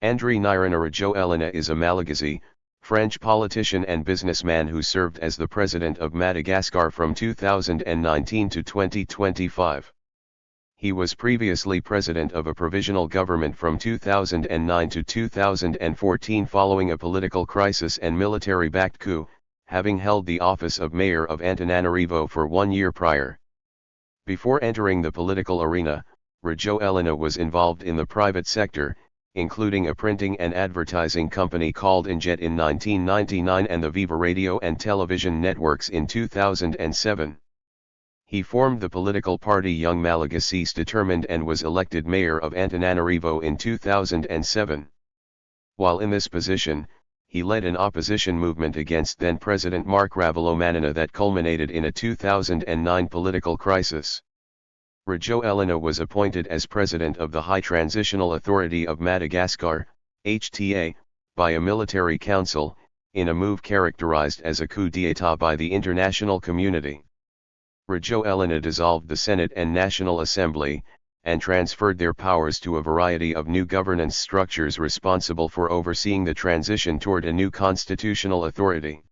Andry Rajoelina is a Malagasy, French politician and businessman who served as the President of Madagascar from 2019 to 2025. He was previously President of a provisional government from 2009 to 2014 following a political crisis and military-backed coup, having held the office of Mayor of Antananarivo for 1 year prior. Before entering the political arena, Rajoelina was involved in the private sector, including a printing and advertising company called Injet in 1999 and the Viva Radio and television networks in 2007. He formed the political party Young Malagasy Determined and was elected mayor of Antananarivo in 2007. While in this position, he led an opposition movement against then-President Marc Ravalomanana that culminated in a 2009 political crisis. Rajoelina was appointed as president of the High Transitional Authority of Madagascar, HTA, by a military council, in a move characterized as a coup d'état by the international community. Rajoelina dissolved the Senate and National Assembly, and transferred their powers to a variety of new governance structures responsible for overseeing the transition toward a new constitutional authority.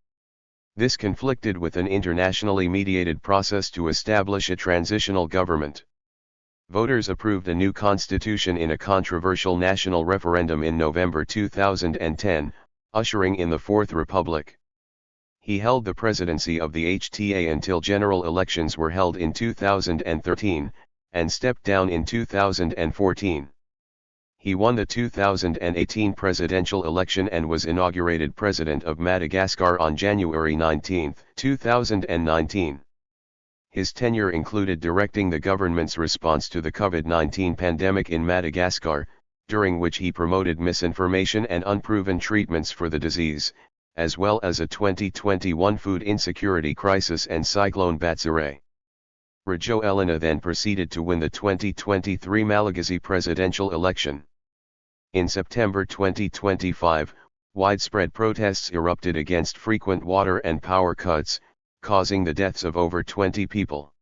This conflicted with an internationally mediated process to establish a transitional government. Voters approved a new constitution in a controversial national referendum in November 2010, ushering in the Fourth Republic. He held the presidency of the HTA until general elections were held in 2013, and stepped down in 2014. He won the 2018 presidential election and was inaugurated President of Madagascar on January 19, 2019. His tenure included directing the government's response to the COVID-19 pandemic in Madagascar, during which he promoted misinformation and unproven treatments for the disease, as well as a 2021 food insecurity crisis and Cyclone Batsirai. Rajoelina then proceeded to win the 2023 Malagasy presidential election. In September 2025, widespread protests erupted against frequent water and power cuts, causing the deaths of over 20 people.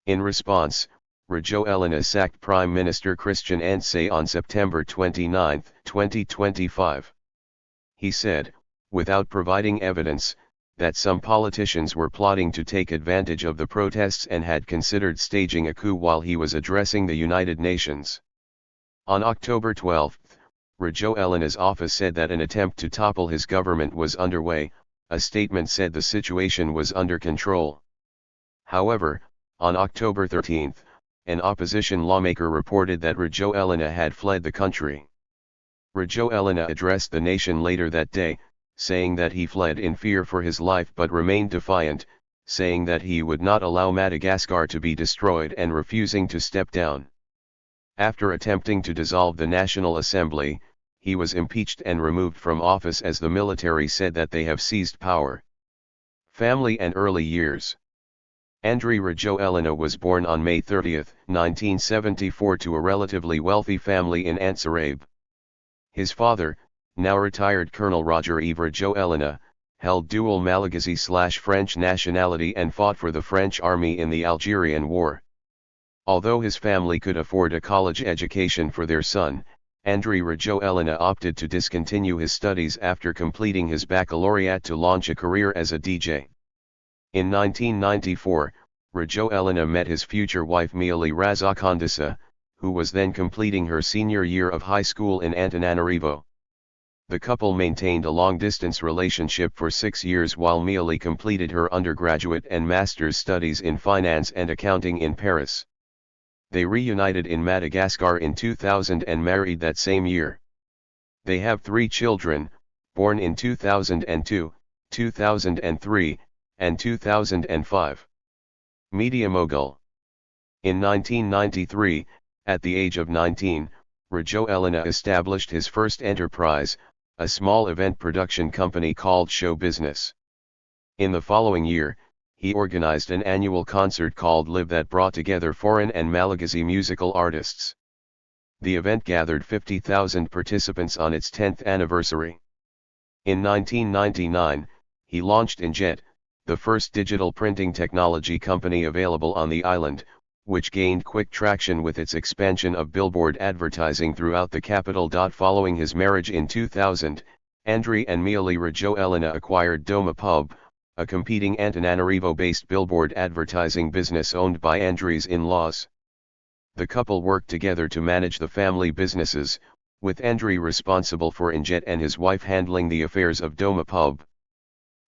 In response, Rajoelina sacked Prime Minister Christian Antsirabe on September 29, 2025. He said, without providing evidence, that some politicians were plotting to take advantage of the protests and had considered staging a coup while he was addressing the United Nations. On October 12, Rajoelina's office said that an attempt to topple his government was underway. A statement said the situation was under control. However, on October 13, an opposition lawmaker reported that Rajoelina had fled the country. Rajoelina addressed the nation later that day, saying that he fled in fear for his life but remained defiant, saying that he would not allow Madagascar to be destroyed and refusing to step down. After attempting to dissolve the National Assembly, he was impeached and removed from office as the military said that they have seized power. Family and early years. Andry Rajoelina was born on May 30, 1974 to a relatively wealthy family in Antsirabe. His father, now retired Colonel Roger Yves Rajoelina, held dual Malagasy/French nationality and fought for the French army in the Algerian War. Although his family could afford a college education for their son, Andry Rajoelina opted to discontinue his studies after completing his baccalaureate to launch a career as a DJ. In 1994, Rajoelina met his future wife Mialy Razakandisa, who was then completing her senior year of high school in Antananarivo. The couple maintained a long-distance relationship for 6 years while Mialy completed her undergraduate and master's studies in finance and accounting in Paris. They reunited in Madagascar in 2000 and married that same year. They have 3 children, born in 2002, 2003, and 2005. Media mogul. In 1993, at the age of 19, Rajoelina established his first enterprise, a small event production company called Show Business. In the following year, he organized an annual concert called Live that brought together foreign and Malagasy musical artists. The event gathered 50,000 participants on its 10th anniversary. In 1999, he launched Injet, the first digital printing technology company available on the island, which gained quick traction with its expansion of billboard advertising throughout the capital. Following his marriage in 2000, Andry and Mialy Rajoelina acquired Doma Pub, a competing Antananarivo-based billboard advertising business owned by Andry's in-laws. The couple worked together to manage the family businesses, with Andry responsible for Injet and his wife handling the affairs of Doma Pub.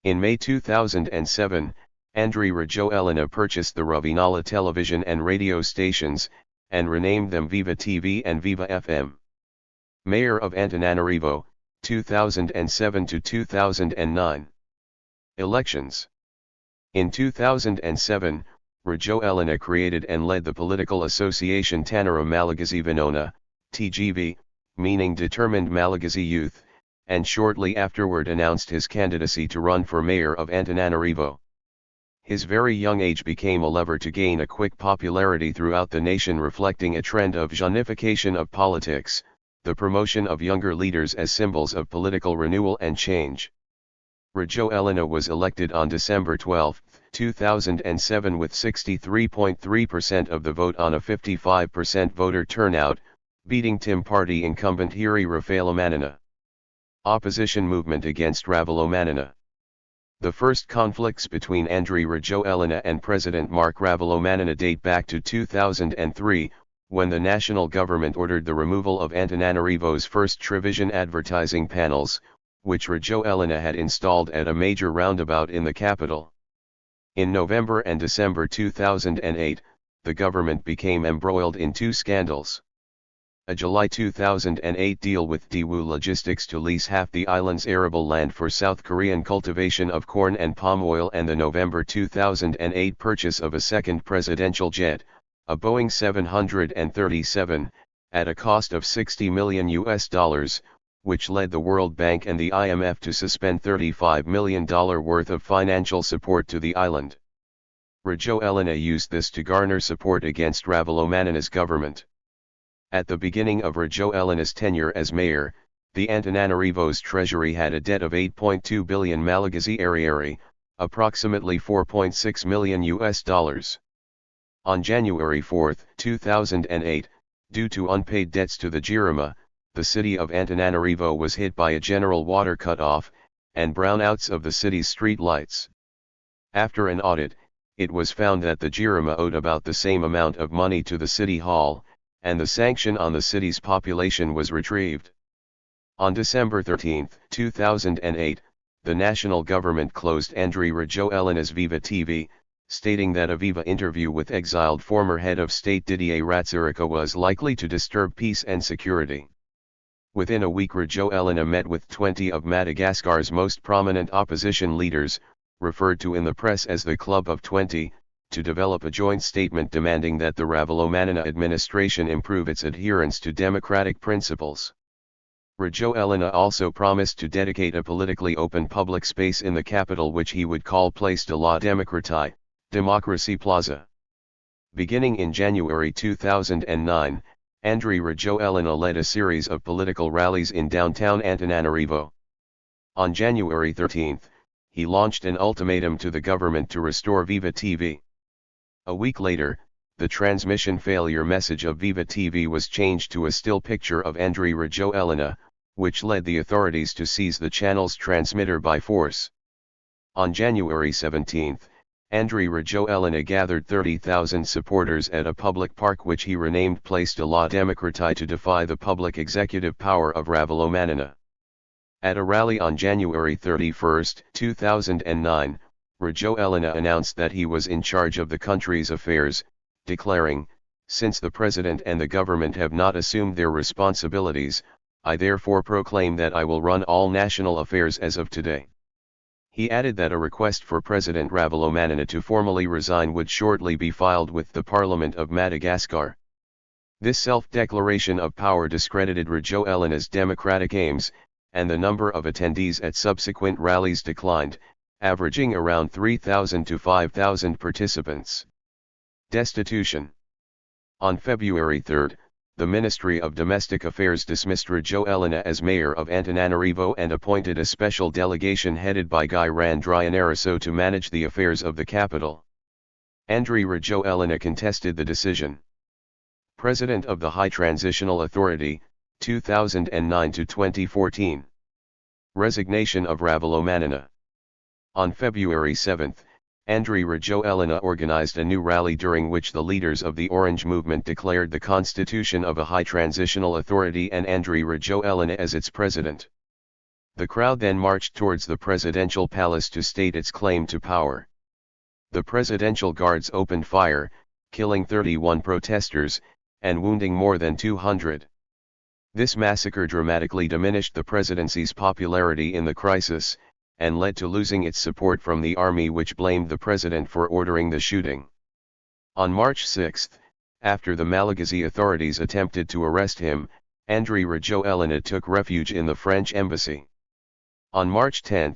In May 2007, Andry Rajoelina purchased the Ravinala television and radio stations, and renamed them Viva TV and Viva FM. Mayor of Antananarivo, 2007 to 2009. Elections. In 2007, Rajoelina created and led the political association Tanara Malagasy Vinona, TGV, meaning Determined Malagasy Youth, and shortly afterward announced his candidacy to run for mayor of Antananarivo. His very young age became a lever to gain a quick popularity throughout the nation, reflecting a trend of jeunification of politics, the promotion of younger leaders as symbols of political renewal and change. Rajoelina was elected on December 12, 2007 with 63.3% of the vote on a 55% voter turnout, beating Tim Party incumbent Yves Roger Rajoelina. Opposition movement against Rajoelina. The first conflicts between Andry Rajoelina and President Marc Rajoelina date back to 2003, when the national government ordered the removal of Antananarivo's first television advertising panels, which Rajoelina had installed at a major roundabout in the capital. In November and December 2008, the government became embroiled in two scandals. A July 2008 deal with Daewoo Logistics to lease half the island's arable land for South Korean cultivation of corn and palm oil, and the November 2008 purchase of a second presidential jet, a Boeing 737, at a cost of $60 million, which led the World Bank and the IMF to suspend $35 million worth of financial support to the island. Rajoelina used this to garner support against Rajoelina's government. At the beginning of Rajoelina's tenure as mayor, the Antananarivo's treasury had a debt of 8.2 billion Malagasy ariary, approximately $4.6 million. On January 4, 2008, due to unpaid debts to the Jirama, the city of Antananarivo was hit by a general water cut-off, and brownouts of the city's street lights. After an audit, it was found that the Jirama owed about the same amount of money to the city hall, and the sanction on the city's population was retrieved. On December 13, 2008, the national government closed Andry Rajoelina's Viva TV, stating that a Viva interview with exiled former head of state Didier Ratsirika was likely to disturb peace and security. Within a week, Rajoelina met with 20 of Madagascar's most prominent opposition leaders, referred to in the press as the Club of 20, to develop a joint statement demanding that the Rajoelina administration improve its adherence to democratic principles. Rajoelina also promised to dedicate a politically open public space in the capital which he would call Place de la Démocratie, Democracy Plaza. Beginning in January 2009, Andry Rajoelina led a series of political rallies in downtown Antananarivo. On January 13, he launched an ultimatum to the government to restore Viva TV. A week later, the transmission failure message of Viva TV was changed to a still picture of Andry Rajoelina, which led the authorities to seize the channel's transmitter by force. On January 17, Andry Rajoelina gathered 30,000 supporters at a public park which he renamed Place de la Démocratie to defy the public executive power of Rajoelina. At a rally on January 31, 2009, Rajoelina announced that he was in charge of the country's affairs, declaring, "Since the president and the government have not assumed their responsibilities, I therefore proclaim that I will run all national affairs as of today." He added that a request for President Rajoelina to formally resign would shortly be filed with the Parliament of Madagascar. This self-declaration of power discredited Rajoelina's democratic aims, and the number of attendees at subsequent rallies declined, averaging around 3,000 to 5,000 participants. Destitution. On February 3, the Ministry of Domestic Affairs dismissed Rajoelina as mayor of Antananarivo and appointed a special delegation headed by Guy Randrianaraso to manage the affairs of the capital. Andry Rajoelina contested the decision. President of the High Transitional Authority, 2009 to 2014. Resignation of Rajoelina. On February 7, Andry Rajoelina organized a new rally during which the leaders of the Orange Movement declared the constitution of a High Transitional Authority and Andry Rajoelina as its president. The crowd then marched towards the presidential palace to state its claim to power. The presidential guards opened fire, killing 31 protesters, and wounding more than 200. This massacre dramatically diminished the presidency's popularity in the crisis, and led to losing its support from the army, which blamed the president for ordering the shooting. On March 6, after the Malagasy authorities attempted to arrest him, Andry Rajoelina took refuge in the French embassy. On March 10,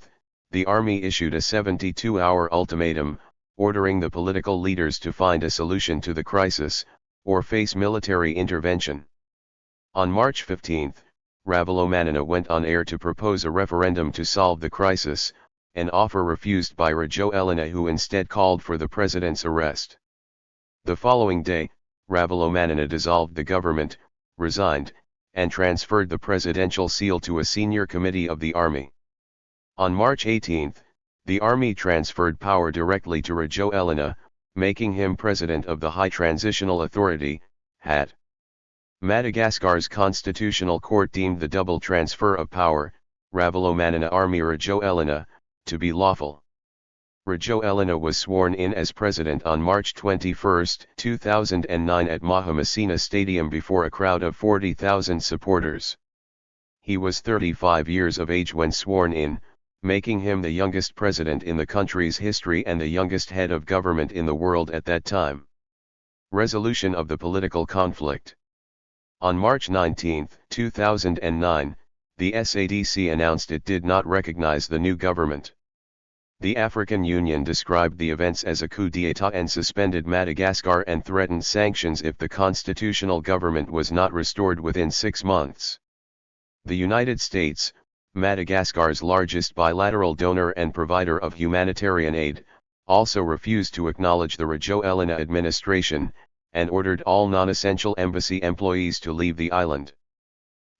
the army issued a 72-hour ultimatum, ordering the political leaders to find a solution to the crisis, or face military intervention. On March 15, Rajoelina went on air to propose a referendum to solve the crisis, an offer refused by Rajoelina, who instead called for the president's arrest. The following day, Rajoelina dissolved the government, resigned, and transferred the presidential seal to a senior committee of the army. On March 18, the army transferred power directly to Rajoelina, making him president of the High Transitional Authority, HAT. Madagascar's constitutional court deemed the double transfer of power, Rajoelina Army Rajoelina, to be lawful. Rajoelina was sworn in as president on March 21, 2009 at Mahamasina Stadium before a crowd of 40,000 supporters. He was 35 years of age when sworn in, making him the youngest president in the country's history and the youngest head of government in the world at that time. Resolution of the political conflict. On March 19, 2009, the SADC announced it did not recognize the new government. The African Union described the events as a coup d'état and suspended Madagascar and threatened sanctions if the constitutional government was not restored within 6 months. The United States, Madagascar's largest bilateral donor and provider of humanitarian aid, also refused to acknowledge the Rajoelina administration, and ordered all non-essential embassy employees to leave the island.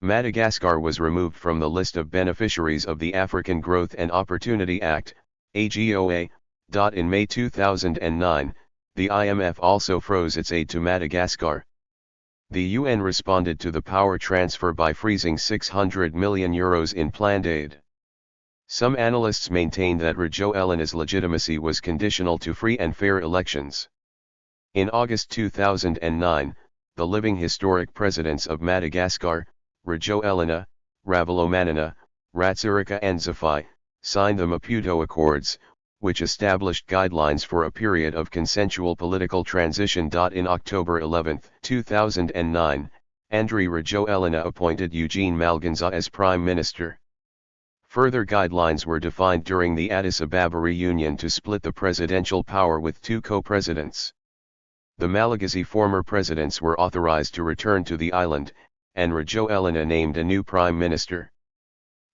Madagascar was removed from the list of beneficiaries of the African Growth and Opportunity Act, AGOA. In May 2009, the IMF also froze its aid to Madagascar. The UN responded to the power transfer by freezing €600 million in planned aid. Some analysts maintained that Rajoelina's legitimacy was conditional to free and fair elections. In August 2009, the living historic presidents of Madagascar, Rajoelina, Rajoelina, Ratsirika and Zafai, signed the Maputo Accords, which established guidelines for a period of consensual political transition. In October 11, 2009, Andry Rajoelina appointed Eugene Malganza as Prime Minister. Further guidelines were defined during the Addis Ababa reunion to split the presidential power with 2 co-presidents. The Malagasy former presidents were authorized to return to the island, and Rajoelina named a new Prime Minister.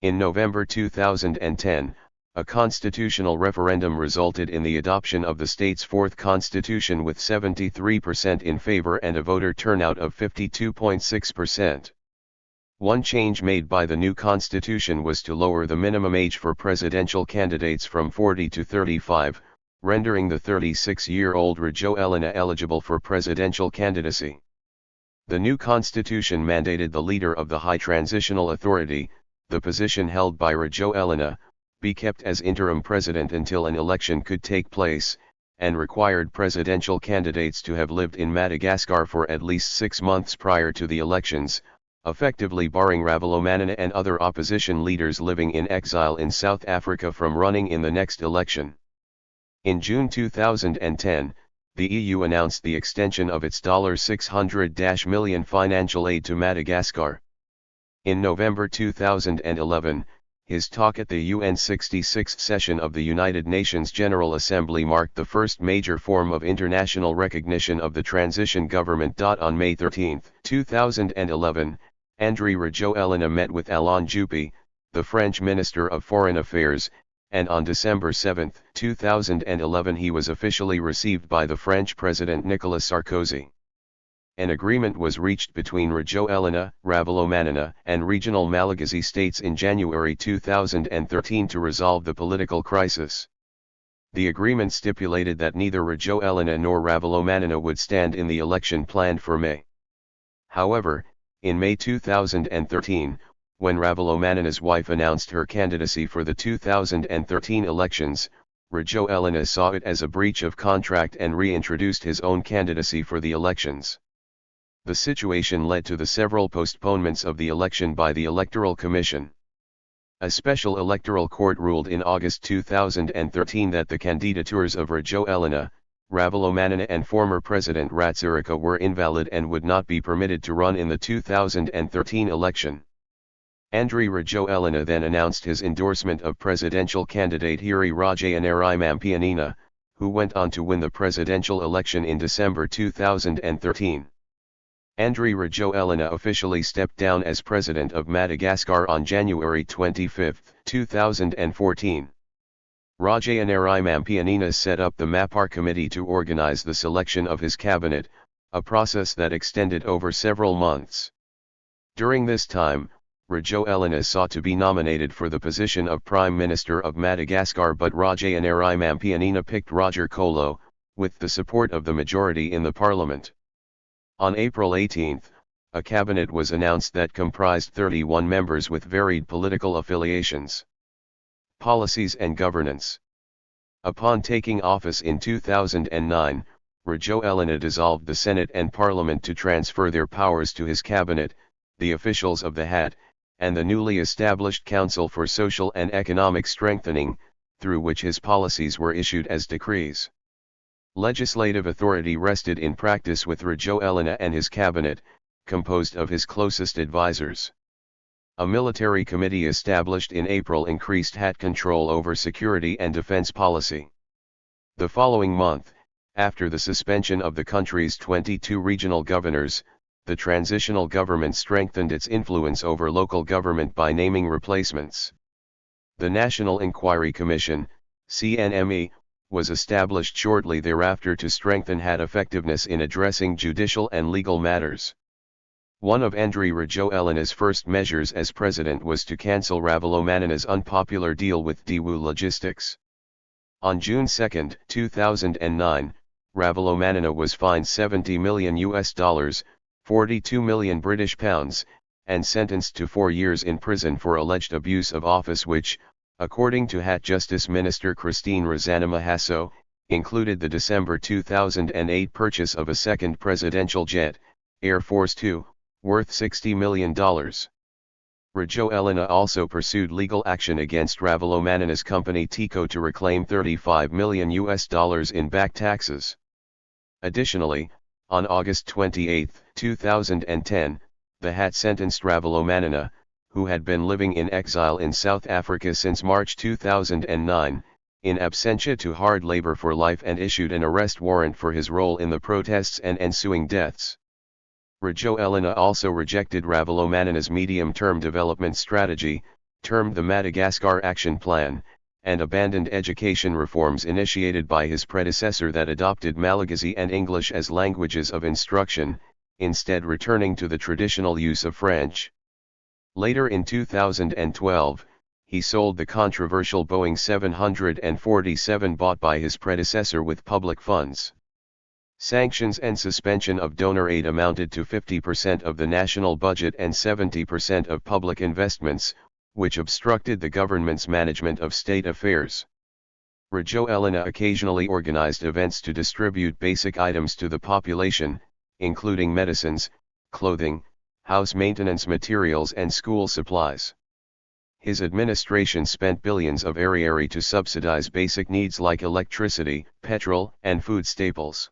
In November 2010, a constitutional referendum resulted in the adoption of the state's 4th constitution with 73% in favor and a voter turnout of 52.6%. One change made by the new constitution was to lower the minimum age for presidential candidates from 40 to 35, rendering the 36-year-old Rajoelina eligible for presidential candidacy. The new constitution mandated the leader of the High Transitional Authority, the position held by Rajoelina, be kept as interim president until an election could take place, and required presidential candidates to have lived in Madagascar for at least 6 months prior to the elections, effectively barring Rajoelina and other opposition leaders living in exile in South Africa from running in the next election. In June 2010, the EU announced the extension of its $600 million financial aid to Madagascar. In November 2011, his talk at the UN 66th session of the United Nations General Assembly marked the first major form of international recognition of the transition government. On May 13, 2011, Andry Rajoelina met with Alain Juppé, the French Minister of Foreign Affairs, and on December 7, 2011 he was officially received by the French President Nicolas Sarkozy. An agreement was reached between Rajoelina, Ravalomanana, and regional Malagasy states in January 2013 to resolve the political crisis. The agreement stipulated that neither Rajoelina nor Ravalomanana would stand in the election planned for May. However, in May 2013, when Ravalomanana's wife announced her candidacy for the 2013 elections, Rajoelina saw it as a breach of contract and reintroduced his own candidacy for the elections. The situation led to the several postponements of the election by the Electoral Commission. A special electoral court ruled in August 2013 that the candidatures of Rajoelina, Ravalomanana and former President Ratsirika were invalid and would not be permitted to run in the 2013 election. Andry Rajoelina then announced his endorsement of presidential candidate Yves Roger Rajoelina, who went on to win the presidential election in December 2013. Andry Rajoelina officially stepped down as president of Madagascar on January 25, 2014. Rajoelina set up the MAPAR committee to organize the selection of his cabinet, a process that extended over several months. During this time, Rajoelina sought to be nominated for the position of Prime Minister of Madagascar, but Rajoelina picked Roger Kolo, with the support of the majority in the parliament. On April 18, a cabinet was announced that comprised 31 members with varied political affiliations. Policies and governance. Upon taking office in 2009, Rajoelina dissolved the Senate and Parliament to transfer their powers to his cabinet, the officials of the HAT, and the newly established Council for Social and Economic Strengthening, through which his policies were issued as decrees. Legislative authority rested in practice with Rajoelina and his cabinet, composed of his closest advisors. A military committee established in April increased HAT control over security and defense policy. The following month, after the suspension of the country's 22 regional governors, the transitional government strengthened its influence over local government by naming replacements. The National Inquiry Commission, CNME, was established shortly thereafter to strengthen HAT effectiveness in addressing judicial and legal matters. One of Andry Rajoelina's first measures as president was to cancel Ravalomanana's unpopular deal with Daewoo Logistics. On June 2, 2009, Ravalomanana was fined $70 million, 42 million British pounds, and sentenced to 4 years in prison for alleged abuse of office which, according to HAT Justice Minister Christine Razanamahaso, included the December 2008 purchase of a second presidential jet, Air Force Two, worth $60 million. Rajoelina also pursued legal action against Ravalomanana's company Tico to reclaim $35 million in back taxes. Additionally, on August 28, 2010, the HAT sentenced Ravalomanana, who had been living in exile in South Africa since March 2009, in absentia to hard labor for life and issued an arrest warrant for his role in the protests and ensuing deaths. Rajoelina also rejected Ravalomanana's medium-term development strategy, termed the Madagascar Action Plan, and abandoned education reforms initiated by his predecessor that adopted Malagasy and English as languages of instruction, instead returning to the traditional use of French. Later in 2012, he sold the controversial Boeing 747 bought by his predecessor with public funds. Sanctions and suspension of donor aid amounted to 50% of the national budget and 70% of public investments, which obstructed the government's management of state affairs. Rajoelina occasionally organized events to distribute basic items to the population, including medicines, clothing, house maintenance materials and school supplies. His administration spent billions of ariary to subsidize basic needs like electricity, petrol, and food staples.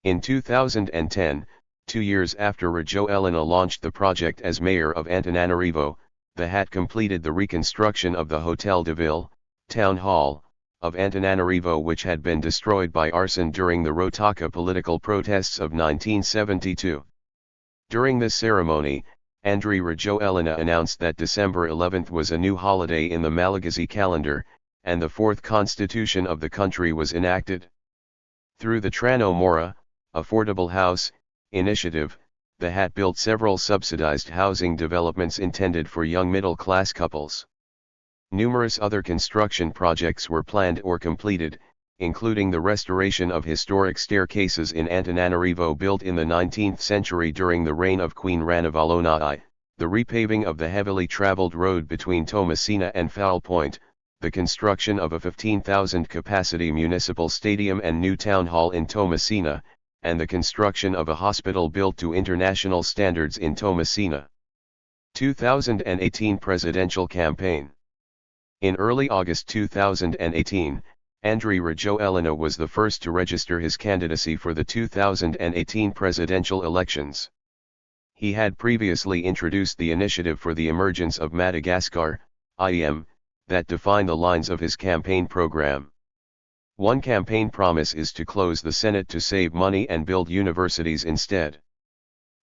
In 2010, 2 years after Rajoelina launched the project as mayor of Antananarivo, the HAT completed the reconstruction of the Hotel de Ville, town hall, of Antananarivo, which had been destroyed by arson during the Rotaka political protests of 1972. During this ceremony, Andry Rajoelina announced that December 11 was a new holiday in the Malagasy calendar, and the fourth constitution of the country was enacted. Through the Trano Mora, Affordable House, initiative, the HAT built several subsidized housing developments intended for young middle-class couples. Numerous other construction projects were planned or completed, including the restoration of historic staircases in Antananarivo built in the 19th century during the reign of Queen Ranavalona I, the repaving of the heavily traveled road between Tomasina and Fowl Point, the construction of a 15,000-capacity municipal stadium and new town hall in Tomasina, and the construction of a hospital built to international standards in Tomasina. 2018 Presidential Campaign. In early August 2018, Andry Rajoelina was the first to register his candidacy for the 2018 presidential elections. He had previously introduced the initiative for the emergence of Madagascar, IEM, that define the lines of his campaign program. One campaign promise is to close the Senate to save money and build universities instead.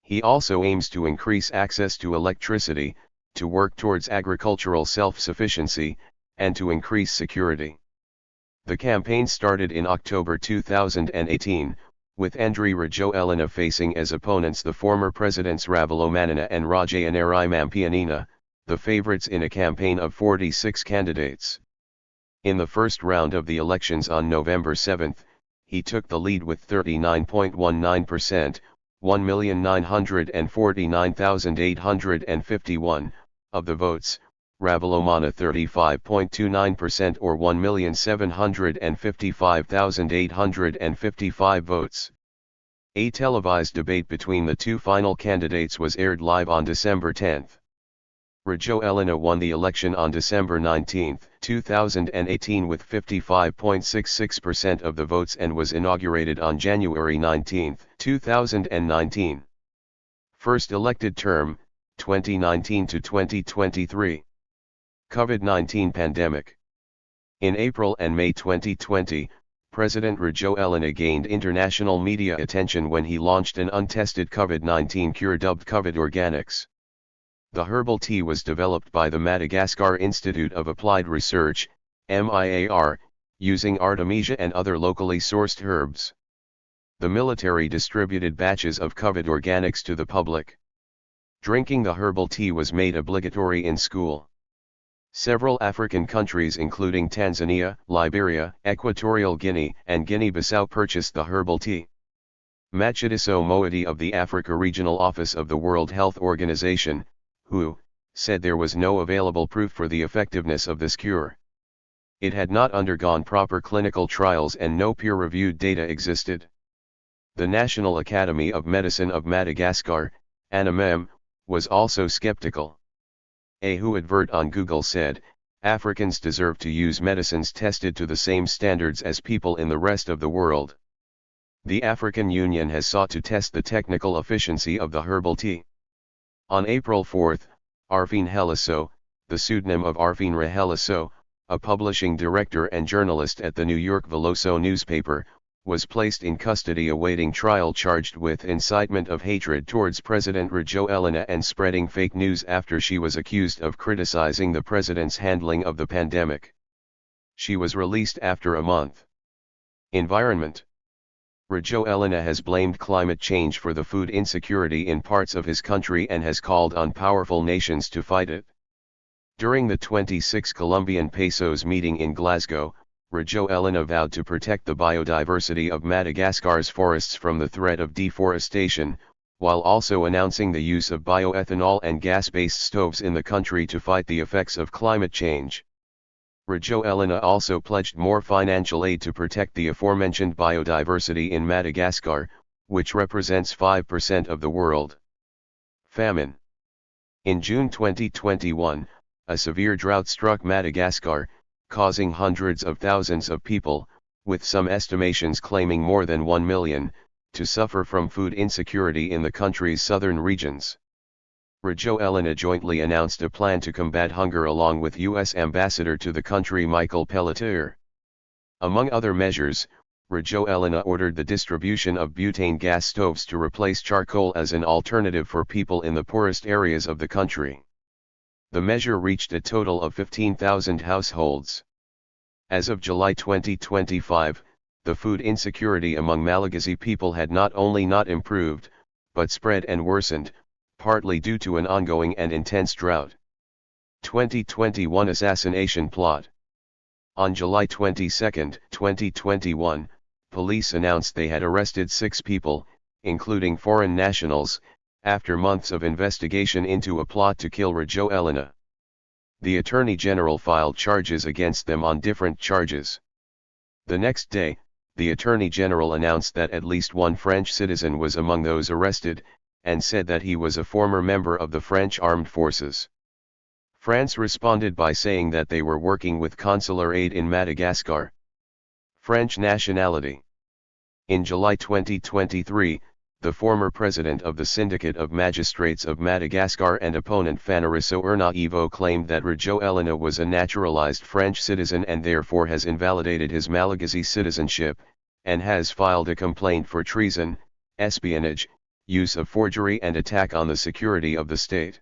He also aims to increase access to electricity, to work towards agricultural self-sufficiency, and to increase security. The campaign started in October 2018, with Andry Rajoelina facing as opponents the former presidents Ravalomanana and Rajayanari Mampianina, the favorites in a campaign of 46 candidates. In the first round of the elections on November 7, he took the lead with 39.19%, 1,949,851, of the votes, Ravalomana 35.29% or 1,755,855 votes. A televised debate between the two final candidates was aired live on December 10. Rajoelina won the election on December 19, 2018 with 55.66% of the votes and was inaugurated on January 19, 2019. First elected term, 2019 to 2023. COVID-19 pandemic. In April and May 2020, President Rajoelina gained international media attention when he launched an untested COVID-19 cure dubbed COVID Organics. The herbal tea was developed by the Madagascar Institute of Applied Research, MIAR, using artemisia and other locally sourced herbs. The military distributed batches of COVID Organics to the public. Drinking the herbal tea was made obligatory in school. Several African countries including Tanzania, Liberia, Equatorial Guinea, and Guinea-Bissau purchased the herbal tea. Matshidiso Moeti of the Africa Regional Office of the World Health Organization, WHO, said there was no available proof for the effectiveness of this cure. It had not undergone proper clinical trials and no peer-reviewed data existed. The National Academy of Medicine of Madagascar, ANAMEM, was also skeptical. A WHO advert on Google said, Africans deserve to use medicines tested to the same standards as people in the rest of the world. The African Union has sought to test the technical efficiency of the herbal tea. On April 4, Arfine Heliso, the pseudonym of Arfine Raheliso, a publishing director and journalist at the New York Veloso newspaper, was placed in custody awaiting trial charged with incitement of hatred towards President Rajoelina and spreading fake news after she was accused of criticizing the president's handling of the pandemic. She was released after a month. Environment. Rajoelina has blamed climate change for the food insecurity in parts of his country and has called on powerful nations to fight it. During the 26 Colombian pesos meeting in Glasgow, Rajoelina vowed to protect the biodiversity of Madagascar's forests from the threat of deforestation, while also announcing the use of bioethanol and gas-based stoves in the country to fight the effects of climate change. Rajoelina also pledged more financial aid to protect the aforementioned biodiversity in Madagascar, which represents 5% of the world. Famine. In June 2021, a severe drought struck Madagascar, causing hundreds of thousands of people, with some estimations claiming more than 1 million, to suffer from food insecurity in the country's southern regions. Rajoelina jointly announced a plan to combat hunger along with U.S. Ambassador to the country Michael Pelletier. Among other measures, Rajoelina ordered the distribution of butane gas stoves to replace charcoal as an alternative for people in the poorest areas of the country. The measure reached a total of 15,000 households. As of July 2025, the food insecurity among Malagasy people had not only not improved, but spread and worsened, partly due to an ongoing and intense drought. 2021 assassination plot. On July 22, 2021, police announced they had arrested 6 people, including foreign nationals, after months of investigation into a plot to kill Rajoelina. The Attorney General filed charges against them on different charges. The next day, the Attorney General announced that at least one French citizen was among those arrested, and said that he was a former member of the French armed forces. France responded by saying that they were working with consular aid in Madagascar. French nationality. In July 2023, the former president of the Syndicate of Magistrates of Madagascar and opponent Antananarivo claimed that Rajoelina was a naturalized French citizen and therefore has invalidated his Malagasy citizenship, and has filed a complaint for treason, espionage, use of forgery and attack on the security of the state.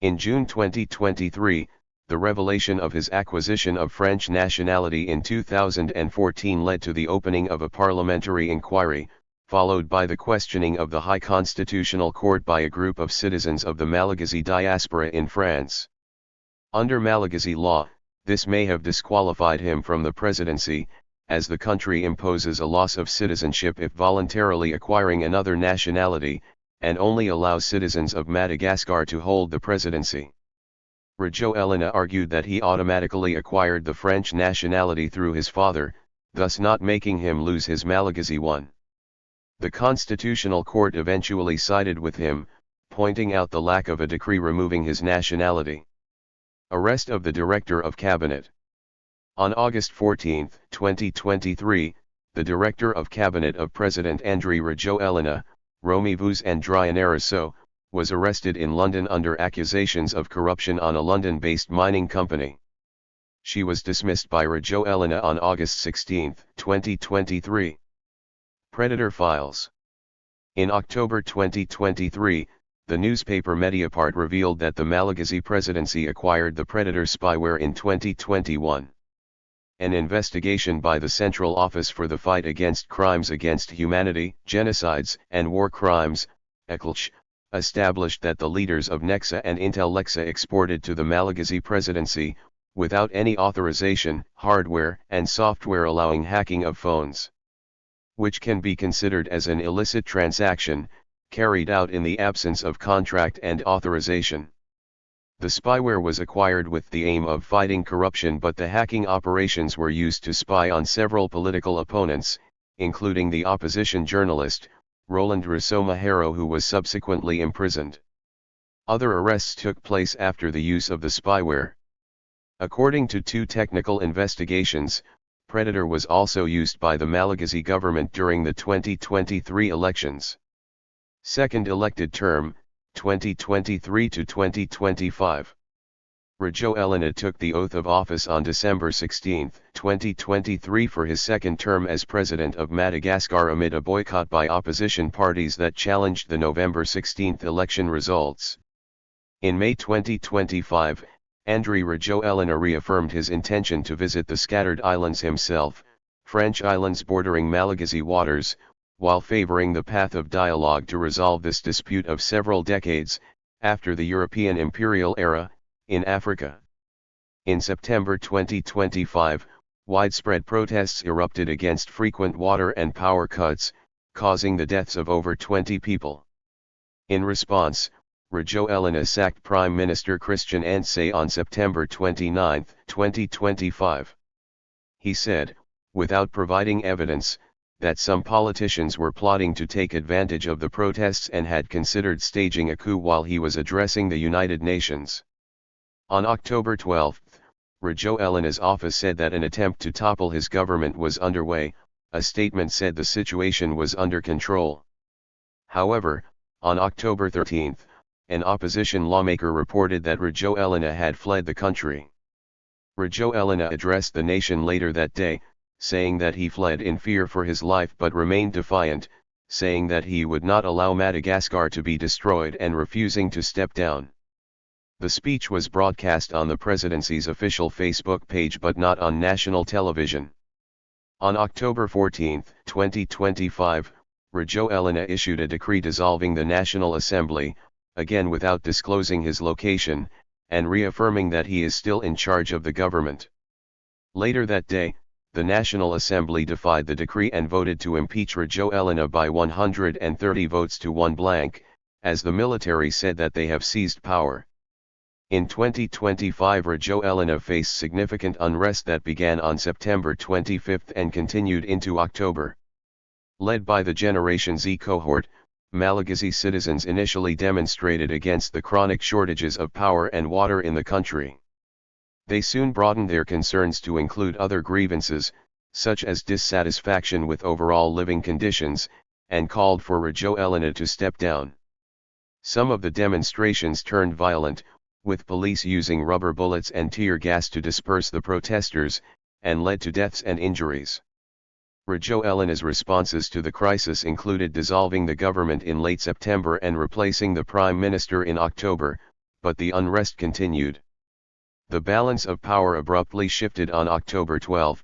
In June 2023, the revelation of his acquisition of French nationality in 2014 led to the opening of a parliamentary inquiry, followed by the questioning of the High Constitutional Court by a group of citizens of the Malagasy diaspora in France. Under Malagasy law, this may have disqualified him from the presidency, as the country imposes a loss of citizenship if voluntarily acquiring another nationality, and only allows citizens of Madagascar to hold the presidency. Rajoelina argued that he automatically acquired the French nationality through his father, thus not making him lose his Malagasy one. The Constitutional Court eventually sided with him, pointing out the lack of a decree removing his nationality. Arrest of the Director of Cabinet. On August 14, 2023, the Director of Cabinet of President Andry Rajoelina, Yves Roger Rajoelina, was arrested in London under accusations of corruption on a London-based mining company. She was dismissed by Rajoelina on August 16, 2023. Predator Files. In October 2023, the newspaper Mediapart revealed that the Malagasy presidency acquired the Predator spyware in 2021. An investigation by the Central Office for the Fight Against Crimes Against Humanity, Genocides, and War Crimes, ECLCH, established that the leaders of Nexa and Intel Lexa exported to the Malagasy presidency, without any authorization, hardware and software allowing hacking of phones, which can be considered as an illicit transaction, carried out in the absence of contract and authorization. The spyware was acquired with the aim of fighting corruption, but the hacking operations were used to spy on several political opponents, including the opposition journalist, Roland Rasoanjanahary, who was subsequently imprisoned. Other arrests took place after the use of the spyware. According to 2 technical investigations, Predator was also used by the Malagasy government during the 2023 elections. Second elected term, 2023 to 2025. Rajoelina took the oath of office on December 16, 2023 for his second term as president of Madagascar amid a boycott by opposition parties that challenged the November 16 election results. In May 2025, Andry Rajoelina reaffirmed his intention to visit the scattered islands himself, French islands bordering Malagasy waters, while favoring the path of dialogue to resolve this dispute of several decades, after the European imperial era, in Africa. In September 2025, widespread protests erupted against frequent water and power cuts, causing the deaths of over 20 people. In response, Rajoelina sacked Prime Minister Christian Antsirabe on September 29, 2025. He said, without providing evidence, that some politicians were plotting to take advantage of the protests and had considered staging a coup while he was addressing the United Nations. On October 12, Rajoelina's office said that an attempt to topple his government was underway. A statement said the situation was under control. However, on October 13, an opposition lawmaker reported that Rajoelina had fled the country. Rajoelina addressed the nation later that day, saying that he fled in fear for his life but remained defiant, saying that he would not allow Madagascar to be destroyed and refusing to step down. The speech was broadcast on the Presidency's official Facebook page but not on national television. On October 14, 2025, Rajoelina issued a decree dissolving the National Assembly, again without disclosing his location, and reaffirming that he is still in charge of the government. Later that day, the National Assembly defied the decree and voted to impeach Rajoelina by 130 votes to 1 blank, as the military said that they have seized power. In 2025, Rajoelina faced significant unrest that began on September 25 and continued into October. Led by the Generation Z cohort, Malagasy citizens initially demonstrated against the chronic shortages of power and water in the country. They soon broadened their concerns to include other grievances, such as dissatisfaction with overall living conditions, and called for Rajoelina to step down. Some of the demonstrations turned violent, with police using rubber bullets and tear gas to disperse the protesters, and led to deaths and injuries. Rajoelina's responses to the crisis included dissolving the government in late September and replacing the prime minister in October, but the unrest continued. The balance of power abruptly shifted on October 12,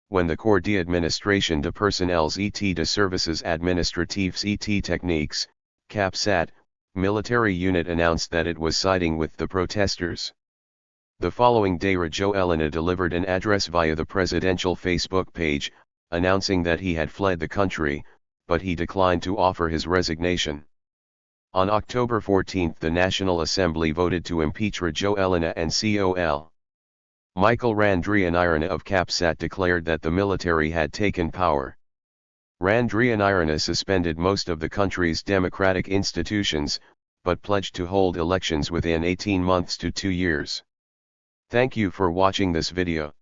when the Corps d'Administration de Personnels et de Services Administratifs et Techniques, CAPSAT, military unit announced that it was siding with the protesters. The following day Rajoelina delivered an address via the presidential Facebook page, announcing that he had fled the country, but he declined to offer his resignation. On October 14 the National Assembly voted to impeach Rajoelina and Col. Michael Rajoelina of CAPSAT declared that the military had taken power. Rajoelina suspended most of the country's democratic institutions, but pledged to hold elections within 18 months to 2 years. Thank you for watching this video.